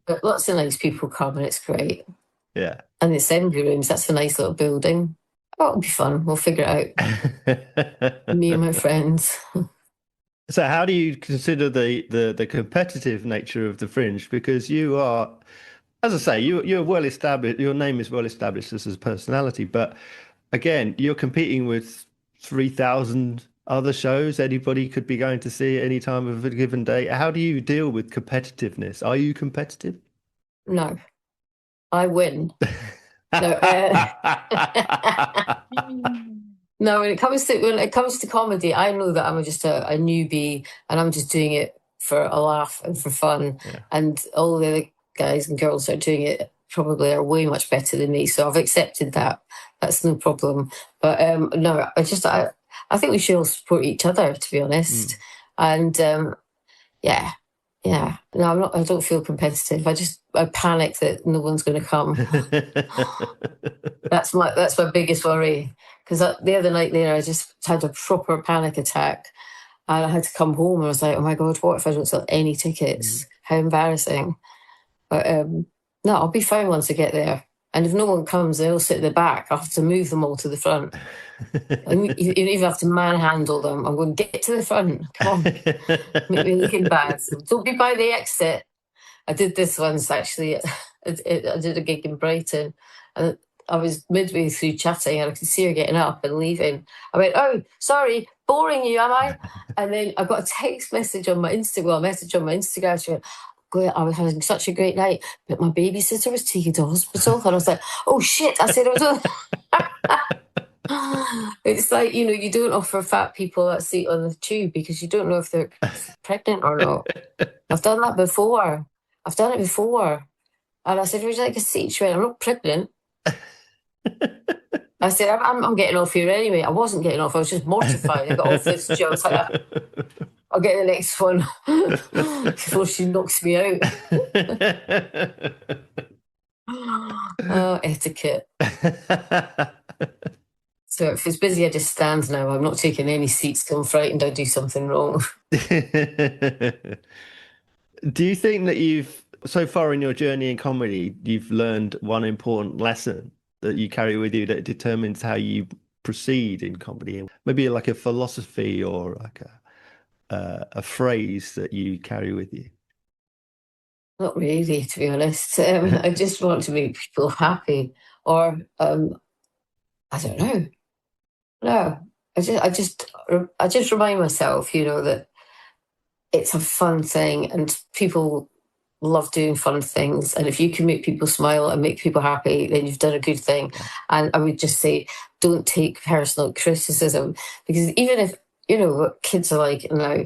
But lots of nice people come and it's great. Yeah. And the assembly rooms, that's a nice little building. Oh, it'll be fun. We'll figure it out. Me and my friends. So how do you consider the competitive nature of the Fringe? Because you are, as I say, you're well established. Your name is well established as a personality, but again, you're competing with 3,000 other shows. Anybody could be going to see at any time of a given day. How do you deal with competitiveness? Are you competitive? No, I win. No, no. When it comes to comedy, I know that I'm just a newbie, and I'm just doing it for a laugh and for fun, and all the other guys and girls that are doing it probably are way much better than me. So I've accepted that. That's no problem. But no, I think we should all support each other, to be honest. And no, I don't feel competitive. I panic that no one's going to come. That's my biggest worry. Because the other night there, I just had a proper panic attack, and I had to come home. And I was like, oh my God, what if I don't sell any tickets? How embarrassing. But no, I'll be fine once I get there. And if no one comes, they'll sit at the back. I have to move them all to the front. And you even have to manhandle them. I'm going, get to the front. Come on. Make me looking bad. So don't be by the exit. I did this once, actually, at I did a gig in Brighton, and I was midway through chatting, and I could see her getting up and leaving. I went, "Oh, sorry, boring you, am I?" And then I got a text message on my Instagram. She went, I was having such a great night, but my babysitter was taken to hospital. And I was like, "Oh shit," I said, "I was on." It's like, you don't offer fat people a seat on the tube because you don't know if they're pregnant or not. I've done that before. I've done it before. And I said, "Would you like a seat?" She went, "I'm not pregnant." I said, I'm getting off here anyway. I wasn't getting off. I was just mortified. I got off this job. I was like, I'll get the next one before she knocks me out. Oh, etiquette. So if it's busy, I just stand now. I'm not taking any seats because I'm frightened I'll do something wrong. Do you think that so far in your journey in comedy, you've learned one important lesson that you carry with you that determines how you proceed in comedy? Maybe like a philosophy or like a phrase that you carry with you? Not really, to be honest. I just want to make people happy, or I don't know. No, I just remind myself, that it's a fun thing, and people love doing fun things. And if you can make people smile and make people happy, then you've done a good thing. And I would just say, don't take personal criticism, because even if what kids are like now,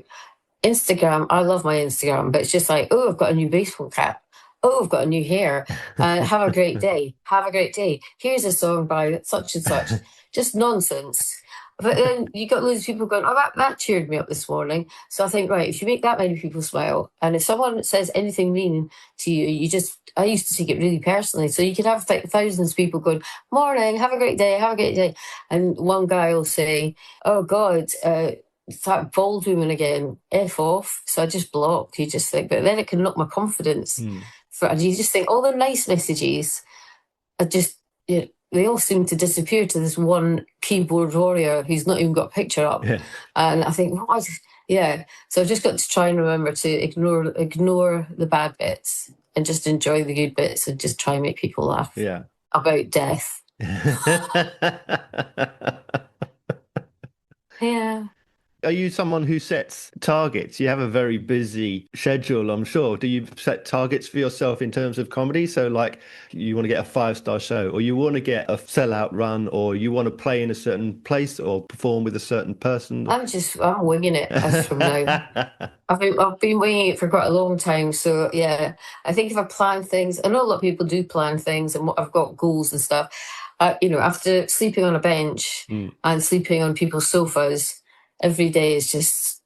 Instagram, I love my Instagram, but it's just like, "Oh, I've got a new baseball cap. Oh, I've got a new hair. Have a great day. Have a great day. Here's a song by such and such." Just nonsense. But then you got loads of people going, "Oh, that cheered me up this morning." So I think, right, if you make that many people smile, and if someone says anything mean to you, I used to take it really personally. So you could have like thousands of people going, "Morning, have a great day, have a great day." And one guy will say, "Oh God, that bald woman again, F off." So I just block. You just think, but then it can knock my confidence. And you just think all the nice messages are just, they all seem to disappear to this one keyboard warrior who's not even got a picture up. Yeah. And I think, what? Yeah. So I've just got to try and remember to ignore the bad bits and just enjoy the good bits and just try and make people laugh. Yeah. About death. Yeah. Are you someone who sets targets? You have a very busy schedule, I'm sure. Do you set targets for yourself in terms of comedy? So like you want to get a 5-star show, or you want to get a sellout run, or you want to play in a certain place or perform with a certain person? I'm winging it as from now. I've been winging it for quite a long time. So yeah, I think if I plan things, I know a lot of people do plan things, and I've got goals and stuff. After sleeping on a bench and sleeping on people's sofas, every day is just,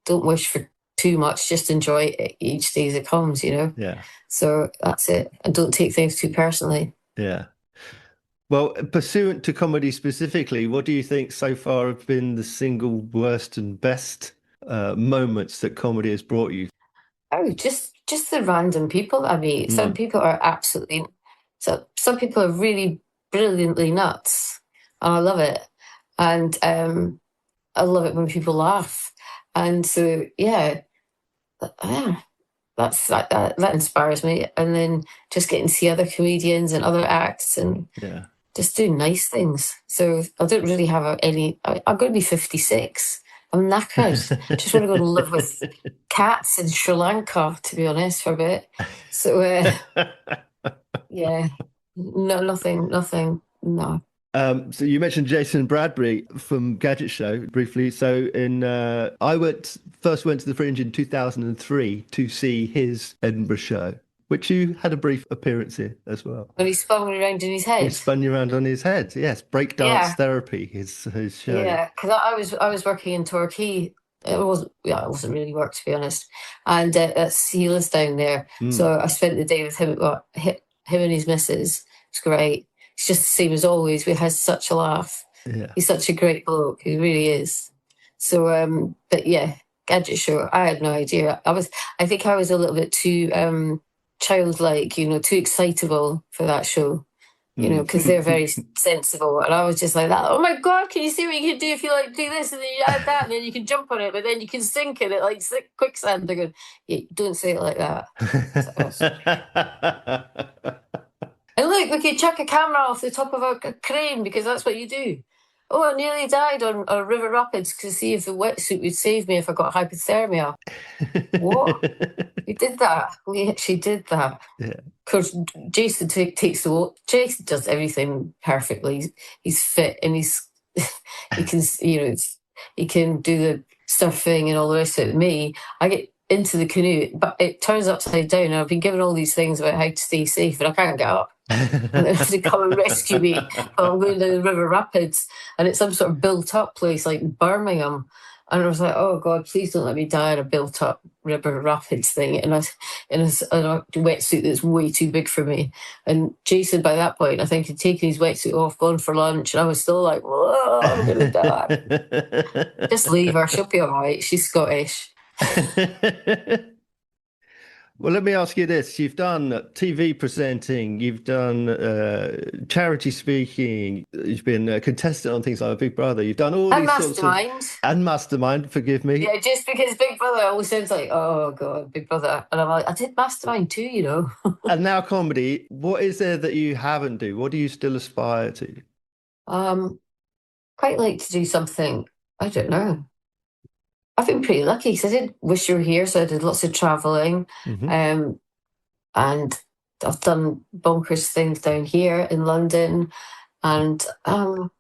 don't wish for too much. Just enjoy it each day as it comes, Yeah. So that's it. And don't take things too personally. Yeah. Well, pursuant to comedy specifically, what do you think so far have been the single worst and best moments that comedy has brought you? Oh, just the random people I meet. Some people are some people are really brilliantly nuts. And I love it. And I love it when people laugh. And so, yeah, that inspires me. And then just getting to see other comedians and other acts and just doing nice things. So I don't really have I'm going to be 56. I'm knackered. Just want to go and live with cats in Sri Lanka, to be honest, for a bit. So, yeah, no, nothing, no. So you mentioned Jason Bradbury from Gadget Show briefly. So I first went to the Fringe in 2003 to see his Edinburgh show, which you had a brief appearance in as well. When he spun me around in his head. He spun you around on his head. Yes, breakdance therapy. His show. Yeah, because I was working in Torquay. It wasn't really work, to be honest. And he lives down there, so I spent the day with him. Him and his missus. It's great. It's just the same as always. We had such a laugh. Yeah. He's such a great bloke. He really is. So, but yeah, Gadget Show. I had no idea. I think I was a little bit too childlike, too excitable for that show. because they're very sensible. And I was just like that. Oh my God, can you see what you can do if you like do this and then you add that and then you can jump on it, but then you can sink in it like quicksand. They're going, yeah, don't say it like that. And look, we could chuck a camera off the top of a crane because that's what you do. Oh, I nearly died on a river rapids to see if the wetsuit would save me if I got hypothermia. What? We did that. We actually did that. Yeah. Of course, Jason takes the walk. Jason does everything perfectly. He's fit and he can, he can do the surfing and all the rest of it. Me, I get into the canoe, but it turns upside down. And I've been given all these things about how to stay safe, and I can't get up. And they have to come and rescue me while I'm going down the River Rapids, and it's some sort of built-up place like Birmingham. And I was like, oh God, please don't let me die in a built-up River Rapids thing in a wetsuit that's way too big for me. And Jason, by that point, I think, had taken his wetsuit off, gone for lunch, and I was still like, whoa, I'm going to die. Just leave her, she'll be all right. She's Scottish. Well, let me ask you this. You've done TV presenting, you've done charity speaking, you've been a contestant on things like Big Brother, you've done all these sorts of... And Mastermind, forgive me. Yeah, just because Big Brother always sounds like, oh God, Big Brother. And I'm like, I did Mastermind too, And now comedy. What is there that you haven't do? What do you still aspire to? Quite like to do something, I don't know. I've been pretty lucky because I did Wish You Were Here, so I did lots of travelling. And I've done bonkers things down here in London. And I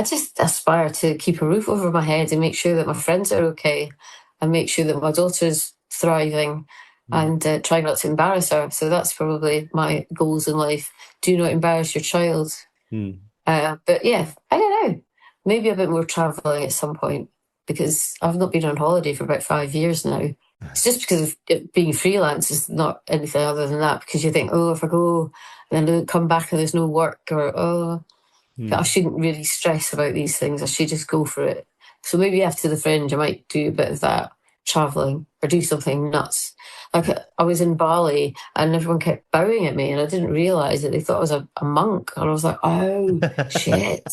just aspire to keep a roof over my head and make sure that my friends are okay and make sure that my daughter's thriving and try not to embarrass her. So that's probably my goals in life. Do not embarrass your child. But yeah, I don't know. Maybe a bit more travelling at some point, because I've not been on holiday for about 5 years now. It's just because of it being freelance is not anything other than that, because you think, oh, if I go and then I don't come back and there's no work, or I shouldn't really stress about these things. I should just go for it. So maybe after the Fringe, I might do a bit of that, travelling, or do something nuts. Like I was in Bali and everyone kept bowing at me and I didn't realise that they thought I was a monk. And I was like, oh, shit.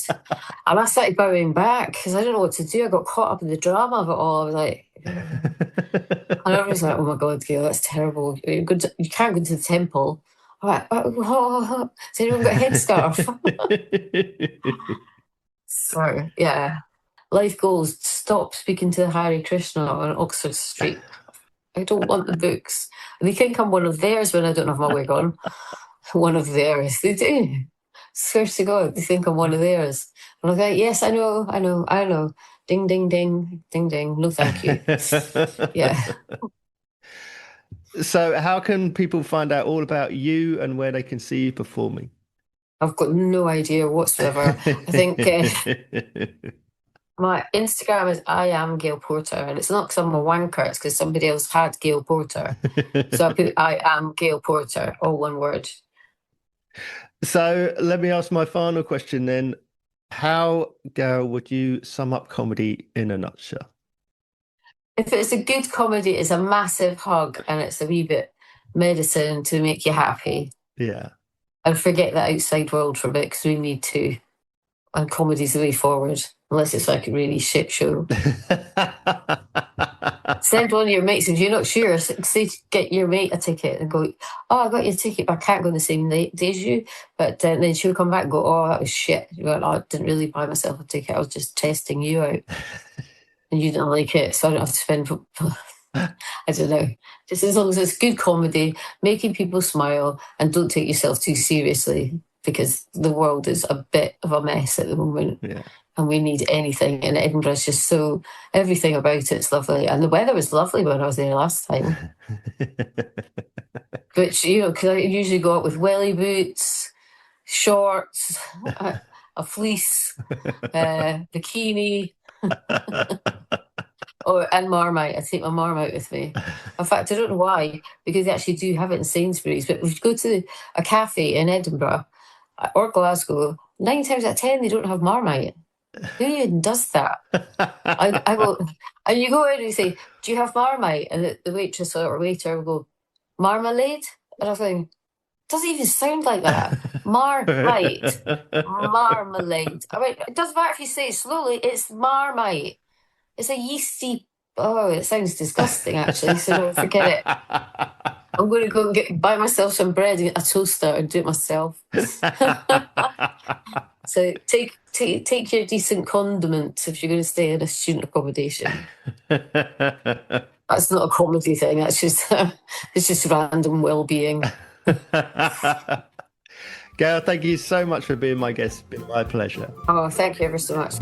And I started bowing back because I didn't know what to do. I got caught up in the drama of it all. I was like... and I was like, oh my God, Gail, that's terrible. You can't go to the temple. I'm like, has anyone got a headscarf? So, yeah. Life goals, stop speaking to Hare Krishna on Oxford Street. I don't want the books. They think I'm one of theirs when I don't have my wig on. One of theirs. They do. Swear to God, they think I'm one of theirs. And I'm like, yes, I know. Ding, ding, ding, ding, ding. No, thank you. Yeah. So how can people find out all about you and where they can see you performing? I've got no idea whatsoever. I think... my Instagram is I am Gail Porter, and it's not because I'm a wanker, it's because somebody else had Gail Porter. So I put I am Gail Porter, all one word. So let me ask my final question then. How, Gail, would you sum up comedy in a nutshell? If it's a good comedy, it's a massive hug and it's a wee bit medicine to make you happy. Yeah. And forget that outside world for a bit, because we need to. And comedy's the way forward, unless it's like a really shit show. Send one of your mates, if you're not sure, say get your mate a ticket and go, oh, I got your ticket, but I can't go on the same day as you. But then she'll come back and go, oh, that was shit. You go, oh, I didn't really buy myself a ticket, I was just testing you out. And you didn't like it, so I don't have to spend... I don't know. Just as long as it's good comedy, making people smile, and don't take yourself too seriously, because the world is a bit of a mess at the moment. Yeah. And we need anything. And Edinburgh's just so... everything about it's lovely. And the weather was lovely when I was there last time. Which, because I usually go out with welly boots, shorts, a fleece, bikini... and Marmite. I take my Marmite with me. In fact, I don't know why, because they actually do have it in Sainsbury's. But if you go to a cafe in Edinburgh or Glasgow, 9 times out of 10 they don't have Marmite. Who even does that? I will, and you go in and you say, "Do you have Marmite?" And the waitress or waiter will go, "Marmalade?" And I think, doesn't even sound like that. Marmite. Marmalade. I mean, it doesn't matter if you say it slowly, it's Marmite. It's a yeasty. Oh, it sounds disgusting, actually, so no, forget it. I'm going to go and buy myself some bread and get a toaster and do it myself. So take your decent condiments if you're going to stay in a student accommodation. That's not a comedy thing. That's just it's just random well-being. Gail, thank you so much for being my guest. It's been my pleasure. Oh, thank you ever so much.